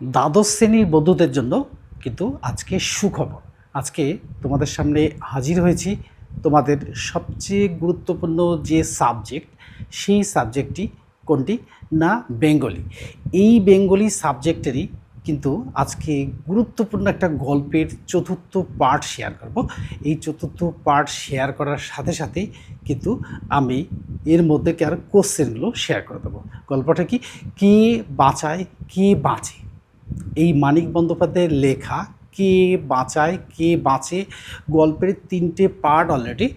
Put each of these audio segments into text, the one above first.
দ্বাদশ শ্রেণীর বন্ধুদের জন্য কিন্তু আজকে সুখবর। আজকে তোমাদের সামনে হাজির হয়েছি তোমাদের সবচেয়ে গুরুত্বপূর্ণ যে সাবজেক্ট, সেই সাবজেক্টটি কোনটি না বেঙ্গলি। এই বেঙ্গলি সাবজেক্টেরই কিন্তু আজকে গুরুত্বপূর্ণ একটা গল্পের চতুর্থ পার্ট শেয়ার করব। এই চতুর্থ পার্ট শেয়ার করার সাথে সাথেই কিন্তু আমি এর মধ্যে কি আর কোশ্চেনগুলো শেয়ার করে দেবো। গল্পটা কি, কে বাঁচায় কে বাঁচে, এই মানিক বন্দ্যোপাধ্যায়ের লেখা কে বাঁচায় কে বাঁচে গল্পের 3টে পার্ট অলরেডি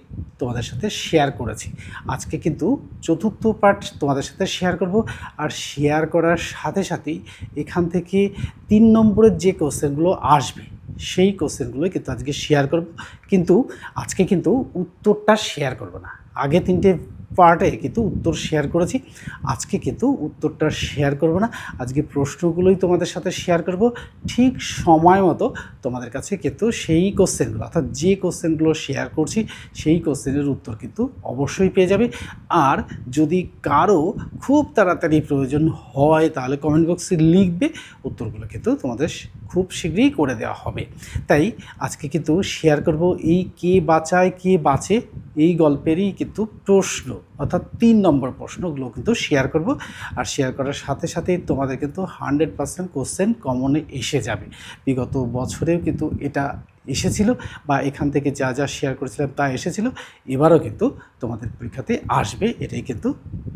তোমাদের সাথে শেয়ার করেছি। আজকে কিন্তু চতুর্থ পার্ট তোমাদের সাথে শেয়ার করব। আর শেয়ার করার সাথে সাথেই এখান থেকে 3 নম্বরের যে কোশ্চেনগুলো আসবে সেই কোশ্চেনগুলোই কিন্তু আজকে শেয়ার করব। কিন্তু আজকে কিন্তু উত্তরটা শেয়ার করব না, আগে 3টে পার্টে কিন্তু উত্তর শেয়ার করেছি, আজকে কিন্তু উত্তরটা শেয়ার করব না। আজকে প্রশ্নগুলোই তোমাদের সাথে শেয়ার করব ঠিক সময় মতো। তোমাদের কাছে কিন্তু সেই কোশ্চেনগুলো, অর্থাৎ যে কোশ্চেনগুলো শেয়ার করছি সেই কোশ্চেনের উত্তর কিন্তু অবশ্যই পেয়ে যাবে। আর যদি কারো খুব তাড়াতাড়ি প্রয়োজন হয় তাহলে কমেন্ট বক্সে লিখবে, উত্তরগুলো কিন্তু তোমাদের খুব শীঘ্রই করে দেওয়া হবে। তাই আজকে কিন্তু শেয়ার করব এই কে বাঁচায় কে বাঁচে এই গল্পেরই কিন্তু প্রশ্ন, অর্থাৎ 3 নম্বর প্রশ্নগুলো কিন্তু শেয়ার করব। আর শেয়ার করার সাথে সাথেই তোমাদের কিন্তু 100% কোশ্চেন কমনে এসে যাবে। বিগত বছরেও কিন্তু এটা এসেছিল, বা এখান থেকে যা যা শেয়ার করেছিলাম তা এসেছিল, এবারও কিন্তু তোমাদের পরীক্ষাতে আসবে, এটাই কিন্তু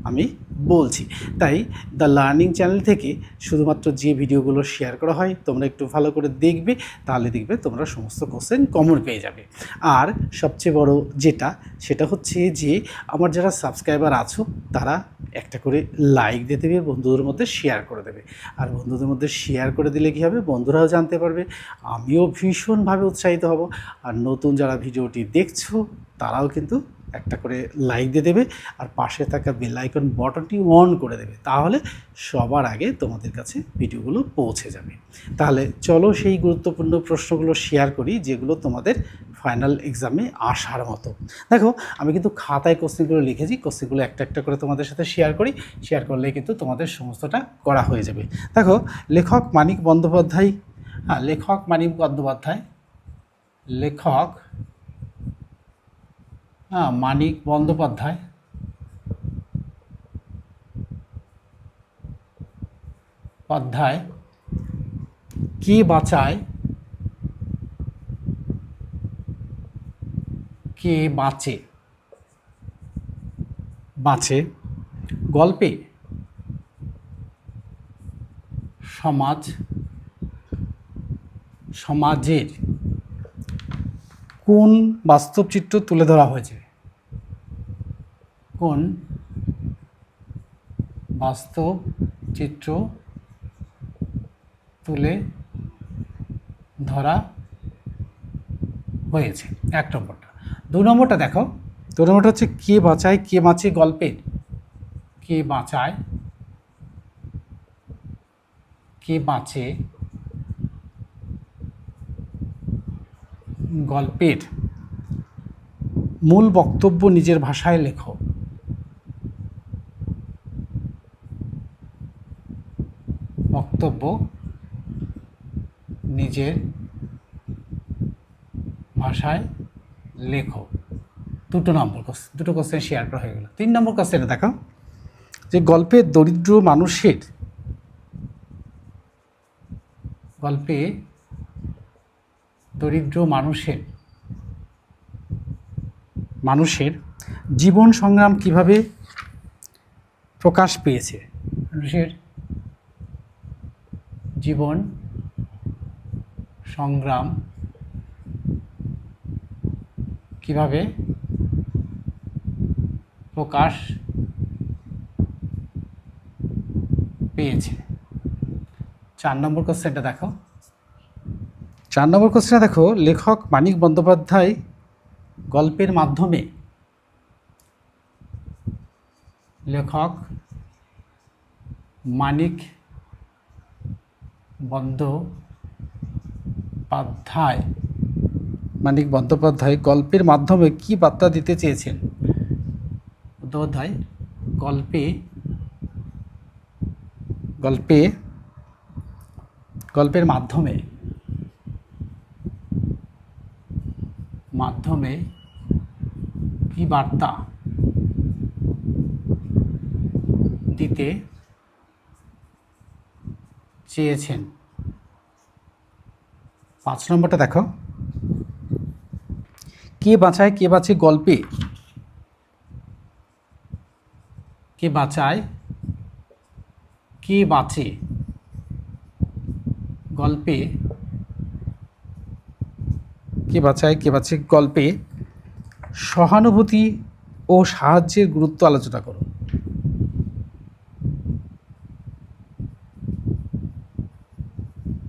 আমি বলছি। তাই দ্য লার্নিং চ্যানেল থেকে শুধুমাত্র যে ভিডিওগুলো শেয়ার করা হয় তোমরা একটু ভালো করে দেখবে, তাহলে দেখবে তোমরা সমস্ত কোশ্চেন কমন পেয়ে যাবে। আর সবচেয়ে বড় যেটা, সেটা হচ্ছে যে আমার যারা সাবস্ক্রাইবার আছো তারা একটা করে লাইক দিয়ে দেবে, বন্ধুদের মধ্যে শেয়ার করে দেবে। আর বন্ধুদের মধ্যে শেয়ার করে দিলে কী হবে, বন্ধুরাও জানতে পারবে, আমিও ভীষণভাবে উৎসাহিত হব। আর নতুন যারা ভিডিওটি দেখছো তারাও কিন্তু একটা করে লাইক দিয়ে দেবে, আর পাশে থাকা বেল আইকন বটনটি অন করে দেবে, তাহলে সবার আগে তোমাদের কাছে ভিডিওগুলো পৌঁছে যাবে। তাহলে চলো সেই গুরুত্বপূর্ণ প্রশ্নগুলো শেয়ার করি যেগুলো তোমাদের ফাইনাল এক্সামে আসার মতো। দেখো, আমি কিন্তু খাতায় কোশ্চেনগুলো লিখেছি, কোশ্চেনগুলো একটা একটা করে তোমাদের সাথে শেয়ার করি, শেয়ার করলেই কিন্তু তোমাদের সমস্তটা করা হয়ে যাবে। দেখো, লেখক মানিক বন্দ্যোপাধ্যায়, লেখক মানিক বন্দ্যোপাধ্যায়, লেখক মানিক বন্দ্যোপাধ্যায় কে বাঁচায় কে বাঁচে বাঁচে গল্পে সমাজের কোন বাস্তব চিত্র তুলে ধরা হয়েছে, কোন বাস্তব চিত্র তুলে ধরা হয়েছে, 1 নম্বরটা। 2 নম্বরটা দেখো, 2 নম্বরটা হচ্ছে কে বাঁচায় কে বাঁচে গল্পের, কে বাঁচায় কে বাঁচে গল্পের মূল বক্তব্য নিজের ভাষায় লেখো, বক্তব্য নিজের ভাষায় লেখো। 2 নম্বর কোশ্চেন, 2টো কোশ্চেন শেয়ার করা হয়ে গেল। 3 নম্বর কোশ্চেনে দেখো যে গল্পে দরিদ্র মানুষের জীবন সংগ্রাম কিভাবে প্রকাশ পেয়েছে, মানুষের জীবন সংগ্রাম কিভাবে প্রকাশ পেয়েছে। 4 নম্বর কোশ্চেনটা দেখো, 4 নম্বর কোশ্চেনটা দেখো, লেখক মানিক বন্দ্যোপাধ্যায় গল্পের মাধ্যমে মানিক বন্দ্যোপাধ্যায় গল্পের মাধ্যমে কি বার্তা দিতে চেয়েছেন। বন্দ্যোপাধ্যায় গল্পে গল্পের মাধ্যমে কি বার্তা দিতে চেয়েছেন। 5 নম্বরটা দেখো, কে বাঁচায় কে বাঁচে গল্পে কে বাঁচায় কে বাঁচে গল্পে কে বাঁচায় কে বাঁচে গল্পে সহানুভূতি ও সাহায্যের গুরুত্ব আলোচনা করো।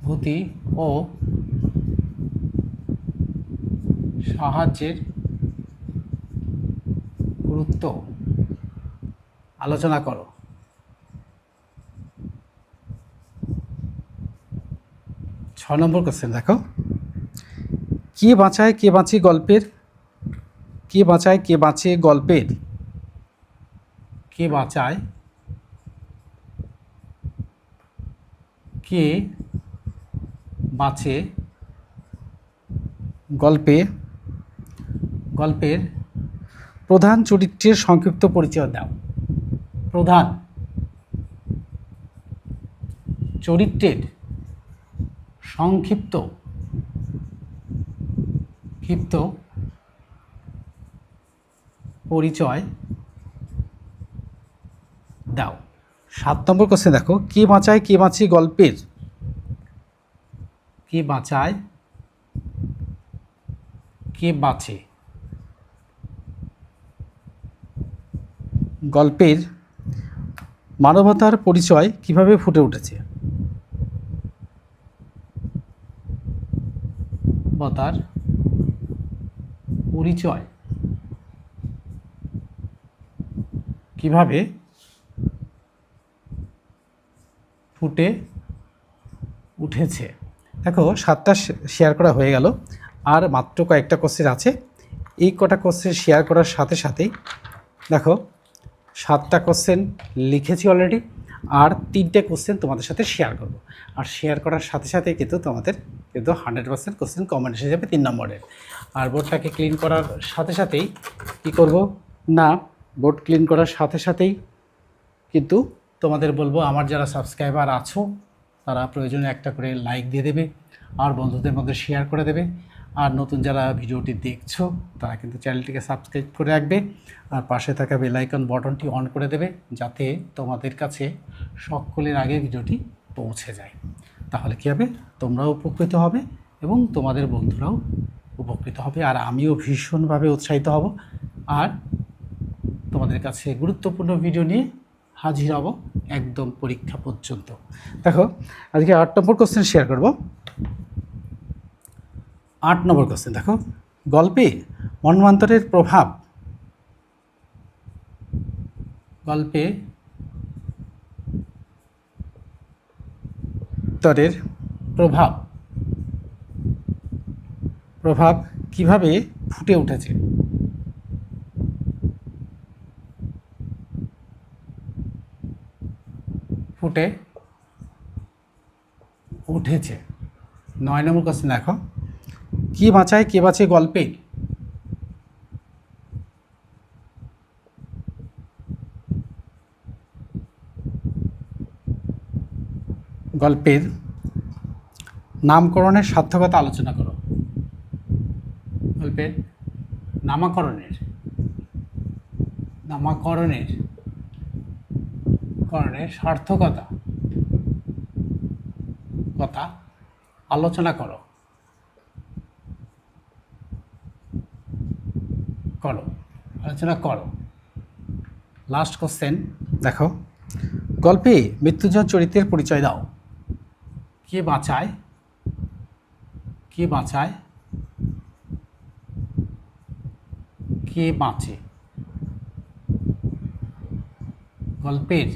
ভূতি ও সাহায্যের গুরুত্ব আলোচনা করো। 6 নম্বর কোশ্চেন দেখো, কে বাঁচায় কে বাঁচে গল্পের কে বাঁচায় কে বাঁচে গল্পের কে বাঁচায় কে বাঁচে গল্পের প্রধান চরিত্রের সংক্ষিপ্ত পরিচয় দাও। প্রধান চরিত্রের সংক্ষিপ্ত পরিচয় দাও। 7 নম্বর কোশ্চেন দেখো, কে বাঁচায় কে বাঁচে গল্পের কে বাঁচায় কে বাঁচে গল্পের মানবতার পরিচয় কিভাবে ফুটে উঠেছে। মানবতার পরিচয় কিভাবে ফুটে উঠেছে। দেখো 7টা শেয়ার করা হয়ে গেল, আর মাত্র কয়েকটা কোশ্চেন আছে। এই কটা কোশ্চেন শেয়ার করার সাথে সাথেই দেখো 7টা কোশ্চেন লিখেছি অলরেডি, আর 3টে কোশ্চেন তোমাদের সাথে শেয়ার করব। আর শেয়ার করার সাথে সাথে কিন্তু তোমাদের 100% কোশ্চেন কমেন্ট এসে যাবে 3 নম্বরের। আর বোর্ডটাকে ক্লিন করার সাথে সাথেই কী করব না, বোর্ড ক্লিন করার সাথে সাথেই কিন্তু তোমাদের বলবো, আমার যারা সাবস্ক্রাইবার আছো তারা প্রয়োজনে একটা করে লাইক দিয়ে দেবে, আর বন্ধুদের মধ্যে শেয়ার করে দেবে। আর নতুন যারা ভিডিওটি দেখছো তারা কিন্তু চ্যানেলটিকে সাবস্ক্রাইব করে রাখবে, আর পাশে থাকা বেল আইকন বাটনটি অন করে দেবে, যাতে তোমাদের কাছে সকলের আগে ভিডিওটি পৌঁছে যায়। তাহলে কী হবে, তোমরাও উপকৃত হবে এবং তোমাদের বন্ধুরাও উপকৃত হবে, আর আমিও ভীষণভাবে উৎসাহিত হব, আর তোমাদের কাছে গুরুত্বপূর্ণ ভিডিও নিয়ে হাজির হব একদম পরীক্ষা পর্যন্ত। দেখো আজকে 8 নম্বর কোশ্চেন শেয়ার করব। 8 নম্বর কোশ্চেন দেখো, গল্পে মন্বন্তরের প্রভাব প্রভাব কিভাবে ফুটে উঠেছে। ফুটে উঠেছে। 9 নম্বর কোশ্চেন দেখো, কে বাঁচায় কে বাঁচে গল্পের নামকরণের সার্থকতা আলোচনা করো। গল্পের নামকরণের সার্থকতা আলোচনা করো। লাস্ট কোশ্চেন দেখো, গল্পে মৃত্যুঞ্জয় চরিত্রের পরিচয় দাও। কে বাঁচায় কে বাঁচে গল্পের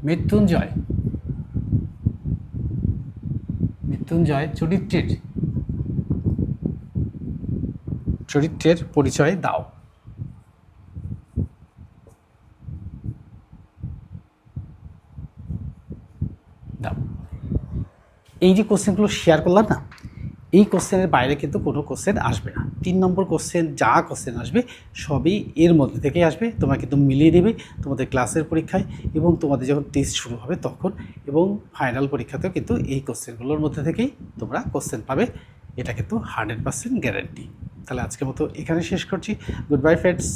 মৃত্যুঞ্জয় চরিত্রের পরিচয় দাও। দাও। এই যে কোশ্চেনগুলো শেয়ার করলাম না, এই কোশ্চেনের বাইরে কিন্তু কোনো কোশ্চেন আসবে না। 3 নম্বর কোশ্চেন যা কোশ্চেন আসবে সবই এর মধ্যে থেকেই আসবে। তোমরা কিন্তু মিলিয়ে নেবে তোমাদের ক্লাসের পরীক্ষায় এবং তোমাদের যখন টেস্ট শুরু হবে তখন, এবং ফাইনাল পরীক্ষাতেও কিন্তু এই কোশ্চেনগুলোর মধ্যে থেকেই তোমরা কোশ্চেন পাবে। এটা কিন্তু 100% গ্যারান্টি। তাহলে আজকের মতো এখানে শেষ করছি। Good bye friends.